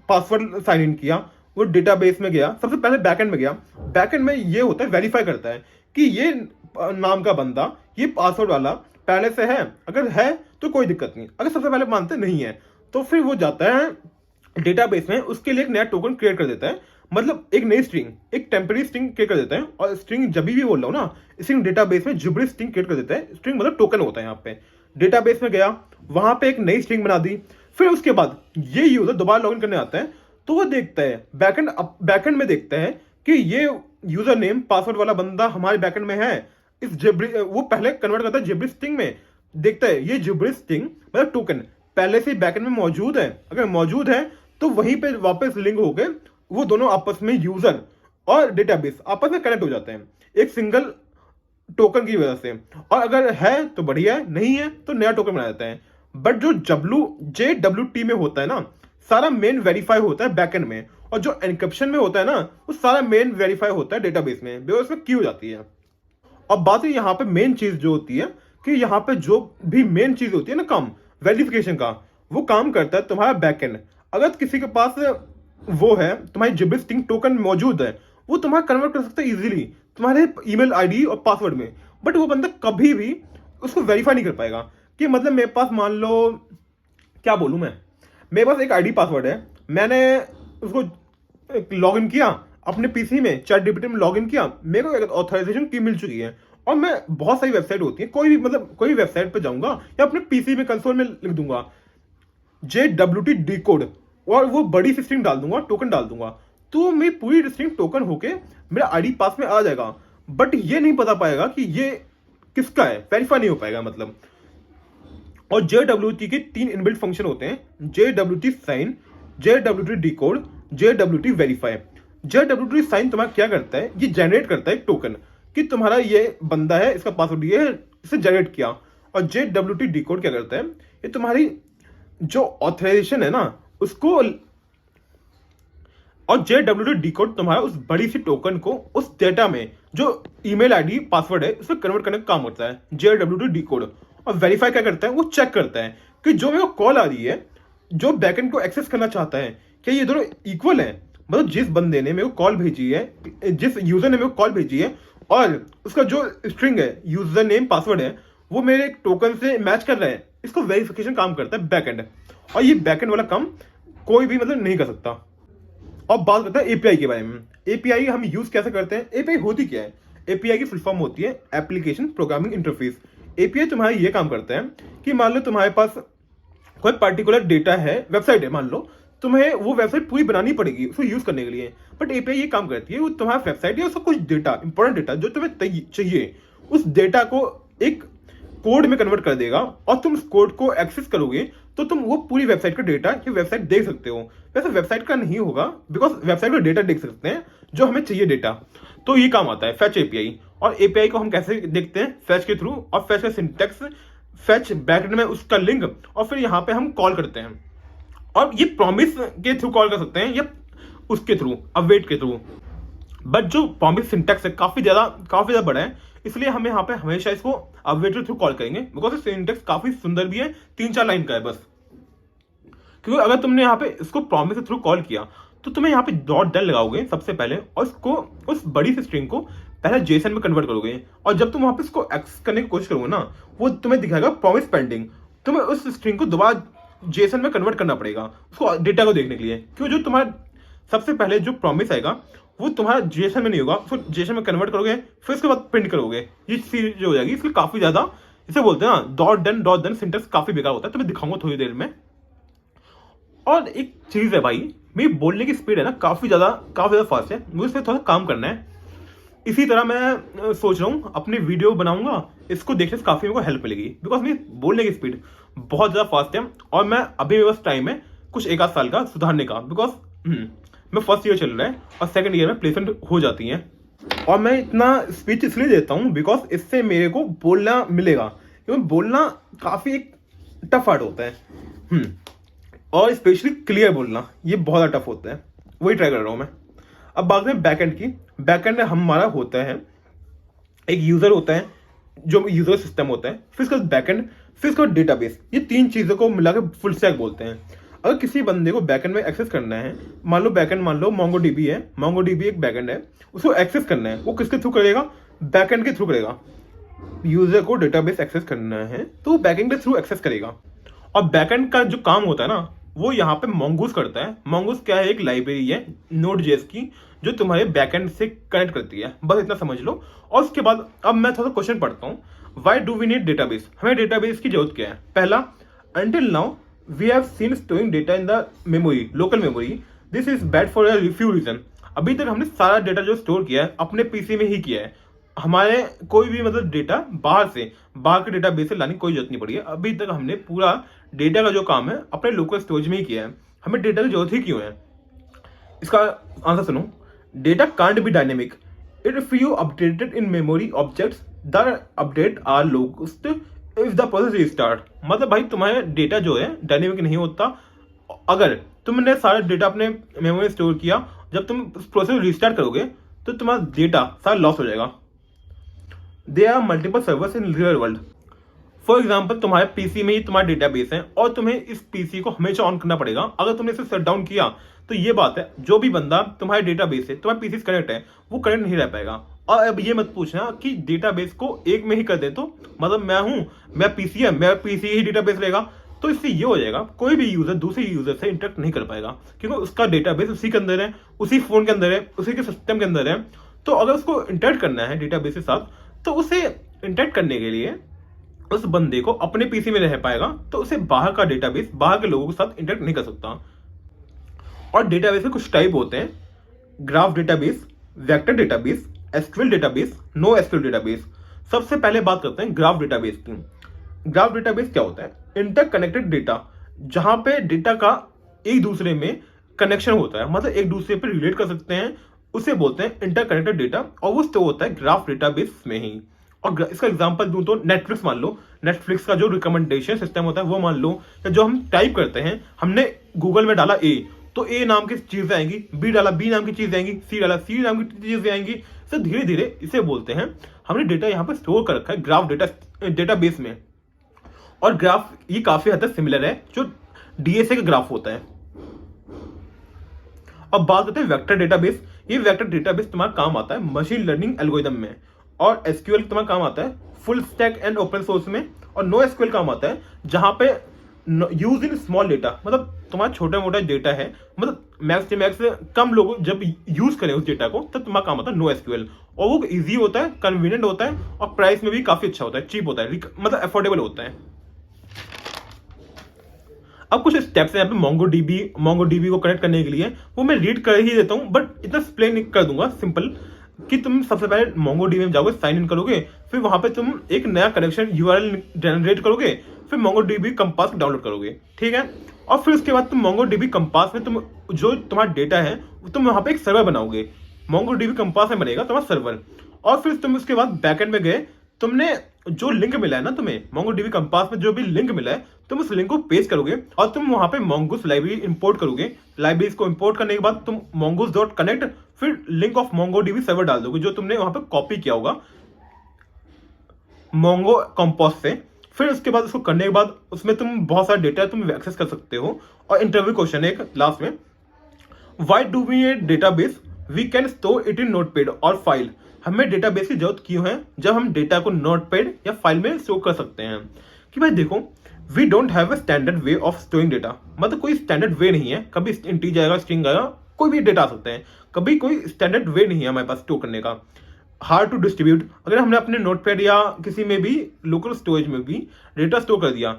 पासवर्ड साइन इन किया, वो डेटाबेस में गया, सबसे पहले बैकएंड में गया। बैकएंड में ये होता है, वेरीफाई करता है कि ये नाम का बंदा, ये पासवर्ड वाला पहले से है। अगर है तो कोई दिक्कत नहीं, अगर सबसे पहले मानते नहीं है तो फिर वो जाता है डेटाबेस में, उसके लिए एक नया टोकन क्रिएट कर देता है। मतलब एक नई स्ट्रिंग, एक टेम्पररी स्ट्रिंग क्रिएट कर देता है। और स्ट्रिंग जब भी बोल रहा हूँ ना, स्ट्रिंग डेटाबेस में जिब्रिश स्ट्रिंग क्रिएट कर देता है। स्ट्रिंग मतलब टोकन होता है। यहाँ पे डेटाबेस में गया, वहां पे एक नई स्ट्रिंग बना दी। फिर उसके बाद ये यूजर दोबारा लॉगिन करने आता है तो वो देखता है बैकएंड में देखता है कि ये यूजर नेम पासवर्ड वाला बंदा हमारे बैकएंड में है। इस जिब्रिश, वो पहले कन्वर्ट करता है जिब्रिश स्ट्रिंग में, देखता है ये जिब्रिश स्ट्रिंग मतलब टोकन पहले से बैकएंड में मौजूद है। अगर मौजूद है तो वहीं पे वापस लिंक हो गए, वो दोनों आपस में यूजर और डेटाबेस आपस में कनेक्ट हो जाते हैं एक सिंगल टोकन की वजह से। और अगर है तो बढ़िया है, नहीं है तो नया टोकन बना देता है। बट जो JWT में होता है ना, सारा मेन वेरीफाई होता है बैकएंड में, और जो एनक्रिप्शन में होता है ना, वो सारा मेन वेरीफाई होता है डेटाबेस में, बिकॉज में की हो जाती है। अब बात है यहाँ पे मेन चीज जो होती है कि यहाँ पे जो भी मेन चीज होती है ना, काम वेरिफिकेशन का, वो काम करता है तुम्हारा बैकएंड। अगर किसी के पास वो है, तुम्हारी जिब्रिश स्ट्रिंग टोकन मौजूद है, वो तुम्हारा कन्वर्ट कर सकता है इजीली तुम्हारे ईमेल आईडी और पासवर्ड में। बट वो बंदा कभी भी उसको वेरीफाई नहीं कर पाएगा कि मतलब मेरे पास मान लो, क्या बोलूं मैं, मेरे पास एक आईडी पासवर्ड है, मैंने उसको लॉग इन किया अपने पीसी में, ChatGPT में लॉग इन किया, मेरे को ऑथराइजेशन की मिल चुकी है। और मैं बहुत सारी वेबसाइट होती है, कोई भी मतलब कोई भी वेबसाइट पे जाऊंगा या अपने पीसी में कंसोल में लिख दूंगा JWT डिकोड, और वो बड़ी सी स्ट्रिंग डाल दूंगा, टोकन डाल दूंगा, तो मेरी पूरी स्ट्रिंग टोकन होके मेरा आईडी पास में आ जाएगा। बट ये नहीं पता पाएगा कि ये किसका है, वेरीफाई नहीं हो पाएगा मतलब। और JWT के 3 इनबिल्ट फंक्शन होते हैं, JWT sign, JWT decode, JWT verify. JWT sign तुम्हारा क्या करता है, ये जनरेट करता है एक टोकन कि तुम्हारा ये बंदा है, इसका पासवर्ड ये है, इसे जनरेट किया। और JWT डिकोड क्या करता है, ये तुम्हारी जो ऑथराइजेशन है ना उसको, और JWT डिकोड तुम्हारा उस बड़ी सी टोकन को उस डेटा में जो ईमेल आईडी पासवर्ड है उसमें कन्वर्ट करने का काम होता है JWT डिकोड। और वेरीफाई क्या करता है, वो चेक करता है कि जो मेरे को कॉल आ रही है, जो बैकएंड को एक्सेस करना चाहता है, क्या ये दोनों इक्वल है। मतलब जिस बंदे ने मेरे को कॉल भेजी है, जिस यूजर ने मेरे को कॉल भेजी है, और उसका जो स्ट्रिंग है, यूजर नेम पासवर्ड है, वो मेरे टोकन से मैच कर रहा है, इसको वेरिफिकेशन काम करता है बैकएंड। और ये बैकएंड वाला काम कोई भी मतलब नहीं कर सकता। अब बात करते हैं एपीआई के बारे में। एपीआई हम यूज कैसे करते हैं, एपीआई होती क्या है? एपीआई की फुल फॉर्म होती है एप्लीकेशन प्रोग्रामिंग इंटरफेस। एपीआई तुम्हारा ये काम करता है कि मान लो तुम्हारे पास कोई पर्टिकुलर डेटा है, वेबसाइट है, मान लो तुम्हें वो वेबसाइट पूरी बनानी पड़ेगी उसको यूज करने के लिए। बट एपीआई ये काम करती है, वो तुम्हारा वेबसाइट है, उसका कुछ डेटा, इंपॉर्टेंट डेटा जो तुम्हें चाहिए, उस डेटा को एक कोड में कन्वर्ट कर देगा, और तुम उस कोड को एक्सेस करोगे तो तुम वो पूरी वेबसाइट का डेटा ये वेबसाइट देख सकते हो। वैसे वेबसाइट का नहीं होगा, बिकॉज वेबसाइट का डेटा देख सकते हैं जो हमें चाहिए डेटा। तो ये काम आता है फेच एपीआई। और एपीआई को हम कैसे देखते हैं, फेच के थ्रू। और फेच का सिंटेक्स, फेच बैकएंड में उसका लिंक, और फिर यहाँ पे हम कॉल करते हैं। और ये प्रॉमिस के थ्रू कॉल कर सकते हैं या उसके थ्रू, अवेट के थ्रू। बट जो प्रॉमिस सिंटेक्स है काफी ज्यादा बड़ा है, इसलिए हम यहाँ पे हमेशा इसको अवेट के थ्रू कॉल करेंगे, बिकॉज सिंटेक्स काफी सुंदर भी है, 3-4 लाइन का है बस। क्योंकि अगर तुमने यहाँ पे इसको प्रॉमिस के थ्रू कॉल किया तो तुम्हें यहाँ पे डॉट लगाओगे सबसे पहले, और इसको उस बड़ी सी स्ट्रिंग को पहले जेसन में कन्वर्ट करोगे। और जब तुम वहां पे इसको एक्सेस करने की कोशिश करोगे ना, वो तुम्हें दिखाएगा प्रॉमिस पेंडिंग। तुम्हें उस स्ट्रिंग को दोबारा जेसन में कन्वर्ट करना पड़ेगा उसको डेटा को देखने के लिए, क्यों जो तुम्हारा सबसे पहले जो प्रॉमिस आएगा वो तुम्हारा जेसन में नहीं होगा, उसको जेसन में कन्वर्ट करोगे, फिर उसके बाद प्रिंट करोगे, ये चीज जो हो जाएगी। इसलिए काफी ज्यादा इसे बोलते हैं ना डॉट डन सिंटेक्स काफी बेकार होता है, तो मैं दिखाऊंगा थोड़ी देर में। और एक चीज है भाई, मेरी बोलने की स्पीड है ना काफी ज्यादा फास्ट है, मुझे इस पर थोड़ा काम करना है। इसी तरह मैं सोच रहा हूँ अपनी वीडियो बनाऊंगा, इसको देखने से काफी मेरे को हेल्प मिलेगी, बिकॉज मेरी बोलने की स्पीड बहुत ज्यादा फास्ट है। और मैं अभी मेरे पास टाइम है कुछ 1 आध साल का सुधारने का, बिकॉज मैं फर्स्ट ईयर चल रहा है और सेकंड ईयर में प्लेसमेंट हो जाती है। और मैं इतना स्पीच इसलिए देता हूँ बिकॉज इससे मेरे को बोलना मिलेगा, क्योंकि बोलना काफी एक टफ आर्ट होता है। और स्पेशली क्लियर बोलना ये बहुत ज़्यादा टफ होता है, वही ट्राई कर रहा हूँ मैं। अब बात करें बैकएंड की। बैकएंड हमारा होता है एक यूजर होता है, जो यूजर सिस्टम होता है, फिर उसका बैकएंड, फिर उसका डेटाबेस। ये तीन चीज़ों को मिलाकर फुल स्टैक बोलते हैं। अगर किसी बंदे को बैकएंड में एक्सेस करना है, मान लो बैकएंड, मान लो मोंगोडीबी है, मोंगोडीबी एक बैकएंड है, उसको एक्सेस करना है, वो किसके थ्रू करेगा? बैकएंड के थ्रू करेगा। यूजर को डेटाबेस एक्सेस करना है तो बैकएंड के थ्रू एक्सेस करेगा। और बैकएंड का जो काम होता है ना, वो यहाँ पे मोंगूस करता है। मोंगूस क्या है? एक लाइब्रेरी है नोड जेएस की, जो तुम्हारे बैकएंड से कनेक्ट करती है। बस इतना समझ लो। और उसके बाद अब मैं थोड़ा क्वेश्चन पढ़ता हूँ, why do we need database? हमें डेटाबेस की जरूरत क्या है? पहला, until now we have seen storing data in the memory, local memory, this is bad for a few reason. अभी तक हमने सारा डेटा जो स्टोर किया है अपने पीसी में ही किया है। हमारे कोई भी मतलब डेटा बाहर के डेटाबेस से लाने की कोई जरूरत नहीं पड़ी है। अभी तक हमने पूरा डेटा का जो काम है अपने लोकल स्टोरेज में ही किया है। हमें डेटा की जरूरत ही क्यों है? इसका आंसर सुनो। Data can't be dynamic if you updated in memory objects, the update are lost if the process restart. मतलब भाई तुम्हारा डेटा जो है डायनेमिक नहीं होता। अगर तुमने सारा डेटा अपने मेमोरी स्टोर किया, जब तुम प्रोसेस रिस्टार्ट करोगे तो तुम्हारा डेटा सारा लॉस हो जाएगा। There are multiple servers in real world. For example, तुम्हारे पीसी में ही तुम्हारा डेटाबेस है और तुम्हें इस पीसी को हमेशा ऑन करना पड़ेगा। अगर तुमने इसे शट डाउन किया तो ये बात है, जो भी बंदा तुम्हारे डेटाबेस है, तुम्हारे पीसी से कनेक्ट है, वो कनेक्ट नहीं रह पाएगा। और अब ये मत पूछना कि डेटाबेस को एक में ही कर दे तो मतलब मैं पीसी है, मेरा पीसी ही डेटाबेस रहेगा। तो इससे ये हो जाएगा, कोई भी यूजर दूसरे यूजर से इंटरेक्ट नहीं कर पाएगा, क्योंकि उसका डेटाबेस उसी के अंदर है, उसी फोन के अंदर है, उसी के सिस्टम के अंदर है। तो अगर उसको इंटरेक्ट करना है डेटाबेस के साथ, तो उसे इंटरेक्ट करने के लिए उस बंदे को अपने पीसी में रह पाएगा, तो उसे बाहर का डेटाबेस, बाहर के लोगों के साथ इंटरेक्ट नहीं कर सकता। और डेटाबेस के कुछ टाइप होते हैं, graph database, vector database, SQL database, no SQL database. सबसे पहले बात करते हैं ग्राफ डेटाबेस की। ग्राफ डेटाबेस क्या होता है? इंटरकनेक्टेड डेटा, जहां पे डेटा का एक दूसरे में कनेक्शन होता है, मतलब एक दूसरे पे रिलेट कर सकते हैं, उसे बोलते हैं इंटरकनेक्टेड डेटा। और वो स्टोर होता है ग्राफ डेटाबेस में ही। और इसका एग्जांपल दूं तो नेटफ्लिक्स मान लो, नेटफ्लिक्स का जो रिकमेंडेशन सिस्टम होता है वो मान लो, या जो हम टाइप करते हैं, हमने गूगल में डाला ए, तो ए नाम की चीजें आएंगी, बी डाला बी नाम की चीजें आएंगी, सी डाला सी नाम की चीजें आएंगी। तो धीरे धीरे इसे बोलते हैं, हमने डेटा यहाँ पे स्टोर कर रखा है ग्राफ डेटाबेस में। और ग्राफ ये काफी हद तक सिमिलर है जो डीएसए का ग्राफ होता है। अब बात करते हैं वेक्टर डेटाबेस। ये वेक्टर डेटाबेस तुम्हारा काम आता है मशीन लर्निंग एल्गोरिदम में। और एसक्यूएल तुम्हारा काम आता है full stack and open source में। और नो एसक्यूएल काम आता है जहां पे यूज इन स्मॉल डेटा, मतलब तुम्हारा छोटा मोटा डेटा है, मतलब मैक्स से मैक्स कम लोग जब यूज करें उस डेटा को, तब तुम्हारा काम आता है नो एसक्यूएल। और वो इजी होता है, कन्वीनियंट होता है, और प्राइस में भी काफी अच्छा होता है, चीप होता है, मतलब अफोर्डेबल होता है। अब कुछ स्टेप्स हैं यहाँ पे मोंगोडीबी को कनेक्ट करने के लिए, वो मैं रीड कर ही देता हूँ, बट इतना एक्सप्लेन कर दूंगा सिंपल कि तुम सबसे पहले मोंगोडीबी में जाओगे, साइन इन करोगे, फिर वहां पे तुम एक नया कनेक्शन यूआरएल जनरेट करोगे, फिर मोंगोडीबी कंपास डाउनलोड करोगे, ठीक है। और फिर उसके बाद तुम मोंगोडीबी कंपास में तुम जो तुम्हारा डेटा है तुम वहां पे एक सर्वर बनाओगे, मोंगोडीबी कंपास में बनेगा तुम्हारा सर्वर। और फिर तुम उसके बाद बैकएंड में गए, तुमने जो लिंक मिला है ना, तुम्हें मोंगोडीबी कंपास में जो भी लिंक मिला है, तुम उस लिंक को पेस्ट करोगे और तुम वहां पे मोंगूस लाइब्रेरी इंपोर्ट करोगे। लाइब्रेरीज को इंपोर्ट करने के बाद तुम mongoose.connect फिर लिंक ऑफ मोंगोडीबी सर्वर डाल दोगे, जो तुमने वहां पे कॉपी किया होगा मोंगो कंपोज से। फिर उसके बाद उसको करने के बाद उसमें तुम बहुत सारा डेटा तुम एक्सेस कर सकते हो। और इंटरव्यू क्वेश्चन है एक लास्ट में, why do we need database? We can store it in notepad और फाइल। हमें डेटाबेस की जरूरत क्यों है? जब हम डेटा को नोटपैड या फाइल में स्टोर कर सकते हैं। कि भाई देखो, we don't have a standard way of storing data, मतलब कोई स्टैंडर्ड वे नहीं है। कभी इंटीजर आएगा, स्ट्रिंग आएगा, कोई भी डेटा आ सकते हैं, कभी कोई स्टैंडर्ड वे नहीं है हमारे पास स्टोर करने का। हार्ड टू डिस्ट्रीब्यूट, अगर हमने अपने नोटपैड या किसी में भी लोकल स्टोरेज में भी डेटा स्टोर कर दिया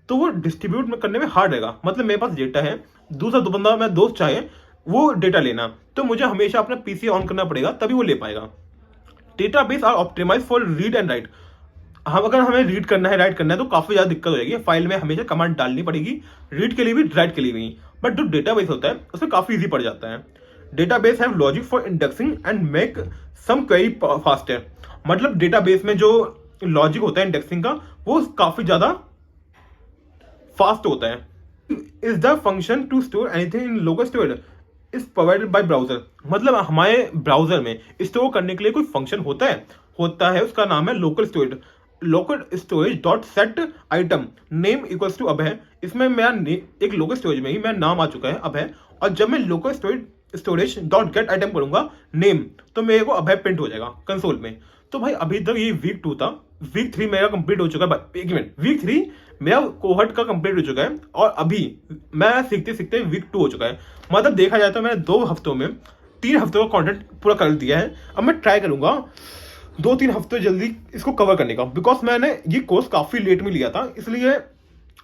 तो वो डिस्ट्रीब्यूट करने में हार्ड रहेगा। मतलब मेरे पास डेटा है, दूसरा दो बंदा मेरा दोस्त चाहे वो डेटा लेना, तो मुझे हमेशा अपना पीसी ऑन करना पड़ेगा, तभी वो ले पाएगा। Database are optimize for read and write. हम अगर हमें रीड करना है, राइट करना है, तो काफी ज्यादा दिक्कत हो जाएगी, फाइल में हमेशा कमांड डालनी पड़ेगी, रीड के लिए भी राइट के लिए भी। बट जो डेटाबेस होता है उसमें काफी इजी पड़ जाता है। Database have logic for indexing and make some query faster. मतलब डेटाबेस में जो लॉजिक होता है इंडेक्सिंग का, वो काफी ज्यादा फास्ट होता है। Is the function to store anything in local storage is provided by browser. मतलब हमारे ब्राउजर में स्टोर करने के लिए कोई फंक्शन होता है होता है उसका नाम है local storage dot set item name equals to Abhay. इसमें मेरा एक लोकल स्टोरेज में ही मेरा नाम आ चुका है अभय, और जब मैं local storage dot gate item करूंगा नेम, तो मेरे को अभय प्रिंट हो जाएगा कंसोल में। तो भाई अभी तक ये वीक 2 था, वीक 3 मेरा कंप्लीट हो चुका है। एक मिनट, वीक 3 मेरा कोहर्ट का कंप्लीट हो चुका है, और अभी मैं सीखते सीखते वीक 2 हो चुका है। मतलब देखा जाए तो मैंने 2 हफ्तों में 3 हफ्तों का कंटेंट पूरा कर दिया है। अब मैं ट्राई करूंगा 2-3 हफ्ते जल्दी इसको कवर करने का, बिकॉज मैंने ये कोर्स काफी लेट में लिया था, इसलिए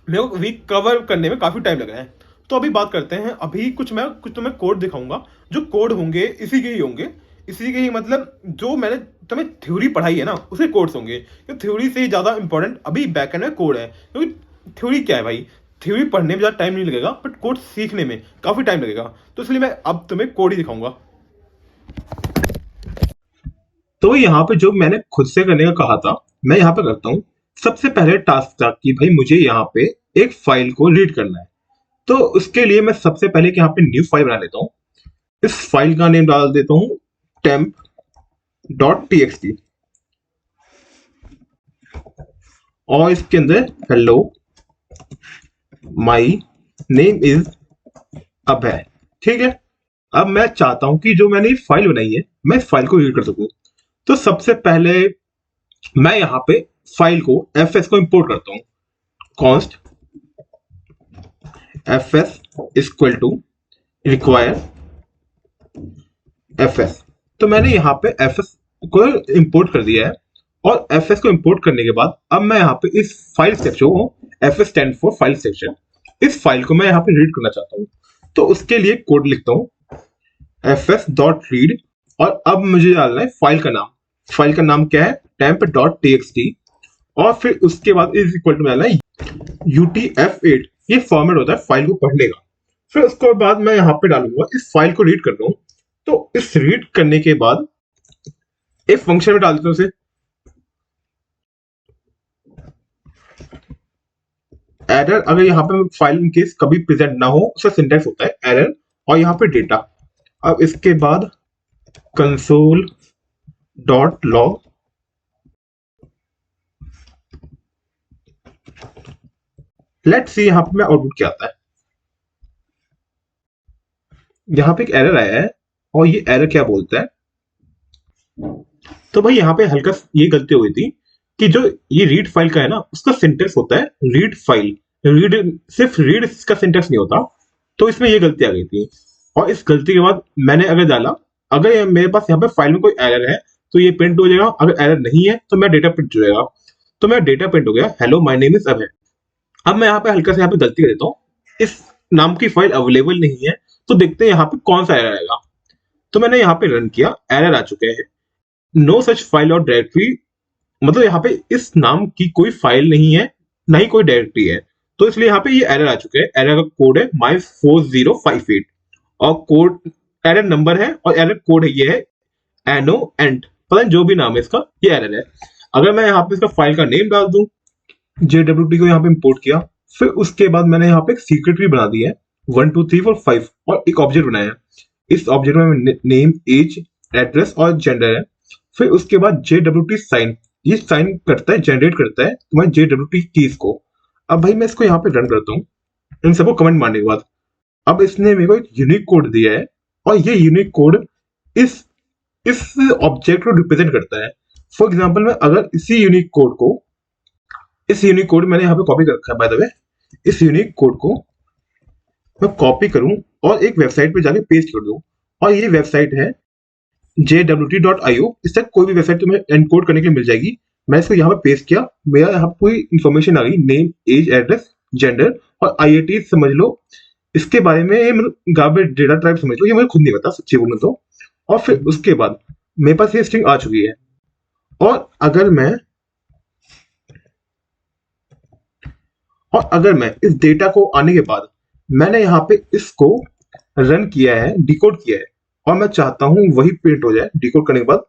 मेरे को वीक कवर करने में काफी टाइम लग रहा है। तो अभी बात करते हैं, अभी कुछ तुम्हें कोड दिखाऊंगा, जो कोड होंगे इसी के ही होंगे, इसी के ही मतलब जो मैंने तुम्हें थ्योरी पढ़ाई है ना उसके कोड्स होंगे। क्योंकि थ्योरी से ज्यादा इंपॉर्टेंट अभी बैकएंड में कोड है, क्योंकि थ्योरी क्या है भाई, थ्योरी पढ़ने में ज्यादा टाइम नहीं लगेगा, बट कोड सीखने में काफी टाइम लगेगा। तो इसलिए मैं अब तुम्हें कोड ही दिखाऊंगा। तो यहाँ पे जो मैंने खुद से करने का कहा था, मैं यहाँ पे करता हूँ। सबसे पहले टास्क था कि भाई मुझे यहाँ पे एक फाइल को रीड करना है। तो उसके लिए मैं सबसे पहले यहाँ पे न्यू फाइल बना लेता हूँ। इस फाइल का नेम डाल देता हूँ temp.txt, और इसके अंदर हेलो माई नेम इज अभय। ठीक है, अब मैं चाहता हूं कि जो मैंने फाइल बनाई है मैं इस फाइल को रीड कर सकूं। तो सबसे पहले मैं यहाँ पे फाइल को fs को इंपोर्ट करता हूँ। Const fs equal to require fs। तो मैंने यहाँ पे fs को इंपोर्ट कर दिया है, और fs को इंपोर्ट करने के बाद अब मैं यहाँ पे इस फाइल सेक्शन को, fs stand for file section, इस फाइल को मैं यहाँ पे रीड करना चाहता हूँ। तो उसके लिए कोड लिखता हूँ fs.read, और अब मुझे डालना है फाइल का नाम। फाइल का नाम क्या है, temp.txt, और फिर उसके बाद इज इक्वल टू डालना है utf8। ये फॉर्मेट होता है फाइल को पढ़ने का। फिर उसके बाद मैं यहाँ पे डालूंगा इस फाइल को रीड कर रहा हूँ। तो इस रीड करने के बाद एक फंक्शन में डाल देता हूँ उसे एरर। अगर यहाँ पे फाइल इन केस कभी प्रेजेंट ना हो, उसका सिंटैक्स होता है एरर, और यहाँ पे डेटा। अब इसके बाद console dot log, let's see यहाँ पे मैं आउटपुट क्या आता है। यहाँ पे एक एरर आया है, और ये एरर क्या बोलता है। तो भाई यहाँ पे हल्का ये गलती हुई थी कि जो ये रीड फाइल का है ना, उसका सिंटेक्स होता है रीड फाइल, रीड सिर्फ रीड का सिंटेक्स नहीं होता। तो इसमें ये गलती आ गई थी, और इस गलती के बाद मैंने अगर डाला, अगर मेरे पास यहाँ पे फाइल में कोई एरर है तो ये प्रिंट हो जाएगा, अगर एरर नहीं है तो मेरा डेटा प्रिंट हो जाएगा। तो मेरा डेटा प्रिंट हो गया हेलो माय नेम इज अभय। अब मैं यहाँ पे हल्का से यहाँ पे गलती कर देता हूँ, इस नाम की फाइल अवेलेबल नहीं है। तो देखते हैं यहाँ पे कौन सा एरर आएगा। तो मैंने यहाँ पे रन किया, एरर आ चुके हैं, नो सच फाइल और डायरेक्टरी, मतलब यहाँ पे इस नाम की कोई फाइल नहीं है, ना ही कोई डायरेक्टरी है। तो इसलिए यहाँ पे ये एरर आ चुके हैं। एरर का कोड है my4058, और कोड एरर नंबर है, और एरर कोड है ये है एनो एंट, पता नहीं जो भी नाम है इसका, ये एरर है। अगर मैं यहाँ पे इसका फाइल का नेम डाल दूं, JWT को यहाँ पे इंपोर्ट किया, फिर उसके बाद मैंने यहाँ पे एक सीक्रेट की बना दी है 1 2 3 4 5, और एक ऑब्जेक्ट बनाया है। इस ऑब्जेक्ट में नेम, एज, एड्रेस और जेंडर है। फिर उसके बाद JWT साइन, ये साइन करता है, जनरेट करता है तुम्हारे JWT कीज को। अब भाई मैं इसको यहाँ पे रन करता हूँ इन सबको कमेंट मारने के बाद। अब इसने मेरे को एक यूनिक कोड दिया है, और ये यूनिक कोड इस ऑब्जेक्ट को रिप्रेजेंट करता है। फॉर एग्जाम्पल मैं अगर इसी यूनिक कोड को, इस यूनिक कोड मैंने यहाँ पे कॉपी कर रखा है बाय द वे, इस यूनिक कोड को मैं कॉपी करूं और एक वेबसाइट पे जाके पेस्ट कर दूं, और ये वेबसाइट है jwt.io। इससे कोई भी वेबसाइट तुम्हें एनकोड करने के लिए मिल जाएगी। मैं इसको यहाँ पे पेस्ट किया, मेरा यहाँ पूरी इंफॉर्मेशन आ गई, नेम, एज, एड्रेस, जेंडर और IIT समझ लो। इसके बारे में मतलब गार्बेज डेटा टाइप समझ लो, ये मुझे खुद नहीं पता सच्ची बोलूं तो। और फिर उसके बाद मेरे पास ये स्ट्रिंग आ चुकी है, और अगर मैं इस डेटा को आने के बाद मैंने यहाँ पे इसको रन किया है, डिकोड किया है, और मैं चाहता हूं वही प्रिंट हो जाए डिकोड करने के बाद।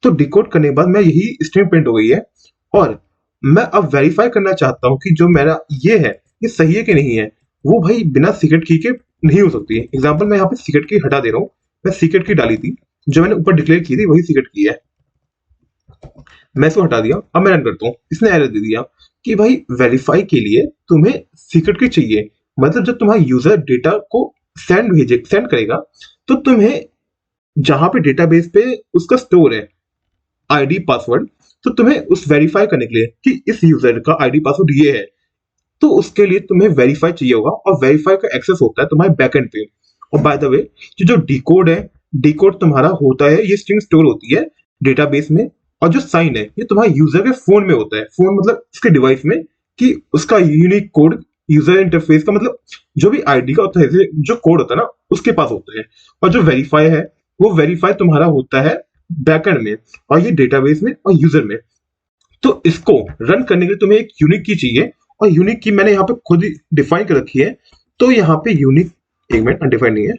तो डिकोड करने के बाद मैं यही स्ट्रिंग प्रिंट हो गई है, और मैं अब वेरीफाई करना चाहता हूं कि जो मेरा ये है ये सही है कि नहीं है। वो भाई बिना सीक्रेट की के नहीं हो सकती है। एग्जाम्पल मैं यहाँ पे सीक्रेट की हटा दे रहा हूँ, मैं सीक्रेट की डाली थी, जो मैंने ऊपर डिक्लेयर की थी वही सीक्रेट की है। मैं इसको हटा दिया, अब मैं रन करता हूँ, इसने एरर दे दिया कि भाई वेरीफाई के लिए तुम्हें सीक्रेट की चाहिए। मतलब जब तुम्हारा यूजर डेटा को सेंड करेगा, तो तुम्हें जहां पे डेटाबेस पे उसका स्टोर है आईडी पासवर्ड, तो तुम्हें उस वेरीफाई करने के लिए कि इस यूजर का आईडी पासवर्ड ये है, तो उसके लिए तुम्हें वेरीफाई चाहिए होगा, और वेरीफाई का एक्सेस होता है तुम्हारे बैकएंड पे। और बाय द वे, जो डिकोड है, डिकोड तुम्हारा होता है, ये स्ट्रिंग स्टोर होती है डेटाबेस में, और जो साइन है ये तुम्हारे यूजर के फोन में होता है, फोन मतलब उसके डिवाइस में, कि उसका यूनिक कोड यूजर इंटरफेस का, मतलब जो भी आईडी का होता है, जो कोड होता है ना, उसके पास होता है। और जो वेरीफाई है, वो वेरीफाई तुम्हारा होता है बैकएंड में, और ये डेटाबेस में और यूजर में। तो इसको रन करने के लिए तुम्हें एक यूनिक की चाहिए, और यूनिक की मैंने यहाँ पे खुद ही डिफाइन कर रखी है। तो यहाँ पे यूनिक, एक मिनट, अनडिफाइंड नहीं है,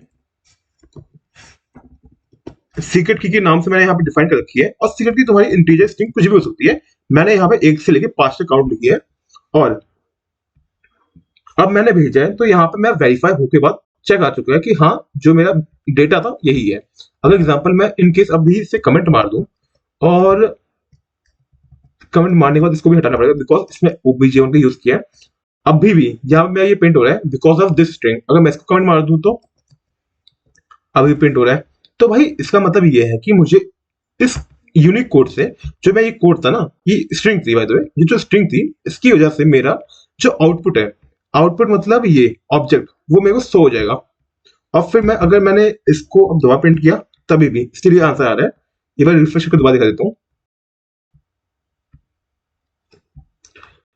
सीक्रेट की के नाम से मैंने यहाँ पे डिफाइन कर रखी है। और सीक्रेट की तुम्हारी इंटीजर स्ट्रिंग कुछ भी हो सकती है। मैंने यहाँ पे 1 से लेके 5 तक काउंट लिखी है, और अब मैंने भेजा है, तो यहाँ पे मैं वेरीफाई होके बाद चेक आ चुका है कि हाँ, जो मेरा डेटा था यही है। अगर एग्जांपल मैं इनकेस अभी से कमेंट मार दूं, और कमेंट मारने के बाद इसको भी हटाना पड़ेगा बिकॉज इसमें ओबीजे1 का यूज किया है। अभी भी यहाँ पे ये प्रिंट हो रहा है बिकॉज ऑफ दिस स्ट्रिंग। अगर मैं इसको कमेंट मार दूं तो अभी प्रिंट हो रहा है। तो भाई इसका मतलब ये है कि मुझे इस यूनिक कोड से, जो मैं ये कोड था ना, ये स्ट्रिंग थी बाय द वे, ये जो स्ट्रिंग थी, इसकी वजह से मेरा जो आउटपुट है, आउटपुट मतलब ये ऑब्जेक्ट, वो मेरे को शो हो जाएगा। और फिर मैं, अगर मैंने इसको अब दोबारा प्रिंट किया, तभी भी स्टिल ये आंसर आ रहा है। एक बार रिफ्रेश करके दोबारा दिखा देता हूँ।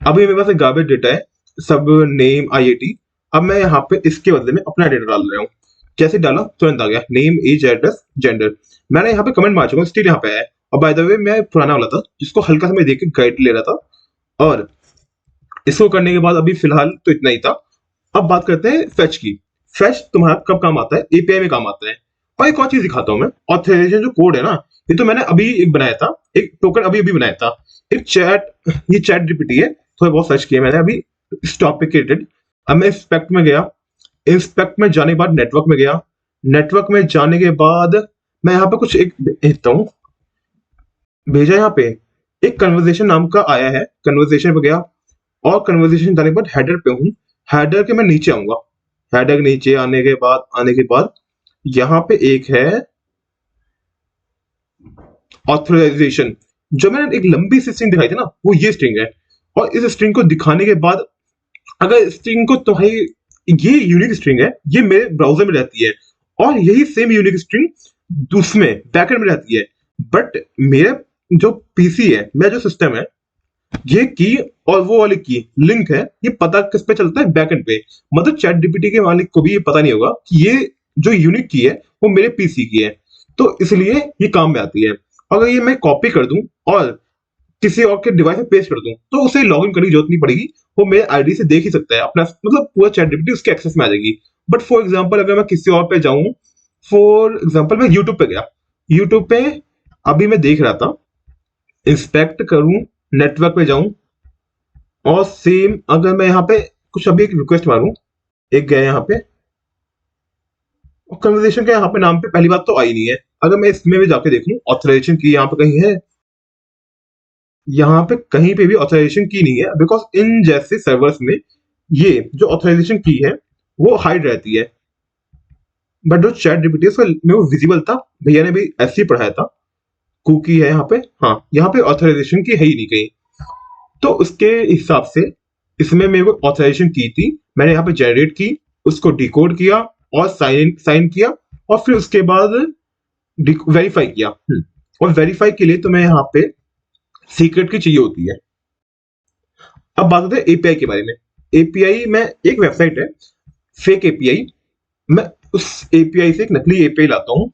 अभी मेरे पास एक गार्बेज डेटा है, सब नेम आईआईटी। अब मैं यहाँ पे इसके बदले में अपना डेटा डाल रहा हूँ। जैसे डाला तुरंत आ गया नेम, एज, एड्रेस, जेंडर। मैंने यहाँ पे कमेंट मार चुका हूँ, स्टिल यहाँ पे है। और बाय द वे, मैं पुराना वाला था जिसको हल्का सा मैं देख के गाइड ले रहा था। और इसको करने के बाद अभी फिलहाल तो इतना ही था। अब बात करते हैं फेच की। फेच तुम्हारा कब काम आता है? एपीआई में काम आता है। और एक और चीज दिखाता हूँ मैं, ऑथराइजेशन जो कोड है ना, ये तो मैंने अभी एक बनाया था, एक टोकन अभी अभी बनाया था, एक चैट, ये चैट जीपीटी है, थोड़ा बहुत सर्च किया मैंने अभी इस टॉपिक के रिलेटेड। अब मैं इंस्पेक्ट में गया, इंस्पेक्ट में जाने के बाद नेटवर्क में गया, नेटवर्क में जाने के बाद मैं यहाँ पे कुछ एक भेजता हूँ, भेजा यहाँ पे एक कन्वर्सेशन नाम का आया है, कन्वर्सेशन पे गया, और कन्वर्सेशन जाने के बाद हेडर पे हूँ, हेडर के मैं नीचे आऊंगा। हेडर के नीचे आने के बाद यहाँ पे एक है ऑथराइजेशन। जो मैंने एक लंबी सी स्ट्रिंग दिखाई थी ना, वो ये स्ट्रिंग है। और इस स्ट्रिंग को दिखाने के बाद, अगर स्ट्रिंग को तो भाई, ये यूनिक स्ट्रिंग है, ये मेरे ब्राउजर में रहती है, और यही सेम यूनिक स्ट्रिंग उसमें बैकएंड में रहती है। बट मेरे जो पीसी है, मेरा जो सिस्टम है, ये की और वो वाली की लिंक है, ये पता किस पे चलता है? बैकएंड पे। मतलब चैट जीपीटी के मालिक को भी ये पता नहीं होगा कि ये जो यूनिक की है वो मेरे पीसी की है। तो इसलिए ये काम में आती है। अगर ये मैं कॉपी कर दूं और किसी और के डिवाइस में पेस्ट कर दूं, तो उसे लॉगिन करने की जरूरत नहीं पड़ेगी, वो मेरे आईडी से देख ही सकता है अपना, मतलब पूरा चैट जीपीटी उसके एक्सेस में आ जाएगी। बट फॉर एग्जांपल, अगर मैं किसी और पे जाऊं, फॉर एग्जांपल मैं यूट्यूब पे गया, यूट्यूब पे अभी मैं देख रहा था, इंस्पेक्ट करूं, नेटवर्क पे जाऊं, और सेम अगर मैं यहाँ पे कुछ अभी एक रिक्वेस्ट मारूं, एक गया यहाँ पे, और कन्वर्सेशन के यहाँ पे नाम पे पहली बात तो आई नहीं है। अगर मैं इसमें भी जाके देखूं, ऑथराइजेशन की यहाँ पे कहीं है? यहाँ पे कहीं पे भी ऑथराइजेशन की नहीं है, बिकॉज इन जैसे सर्वर्स में ये जो ऑथराइजेशन की है वो हाइड रहती है। बट जो चैट जीपीटी में वो विजिबल था, भैया ने भी ऐसे ही पढ़ाया था। कुकी है यहाँ पे, हाँ, यहाँ पे ऑथराइजेशन की है ही नहीं कहीं। तो उसके हिसाब से इसमें मेरे को ऑथराइजेशन की थी, मैंने यहाँ पे जनरेट की, उसको डिकोड किया, और साइन किया, और फिर उसके बाद वेरीफाई किया। और वेरीफाई के लिए तो मैं यहाँ पे सीक्रेट की चाहिए होती है। अब बात करते हैं एपीआई के बारे में। एपीआई में एक वेबसाइट है, फेक एपीआई। मैं उस एपीआई से एक नकली एपीआई लाता हूँ,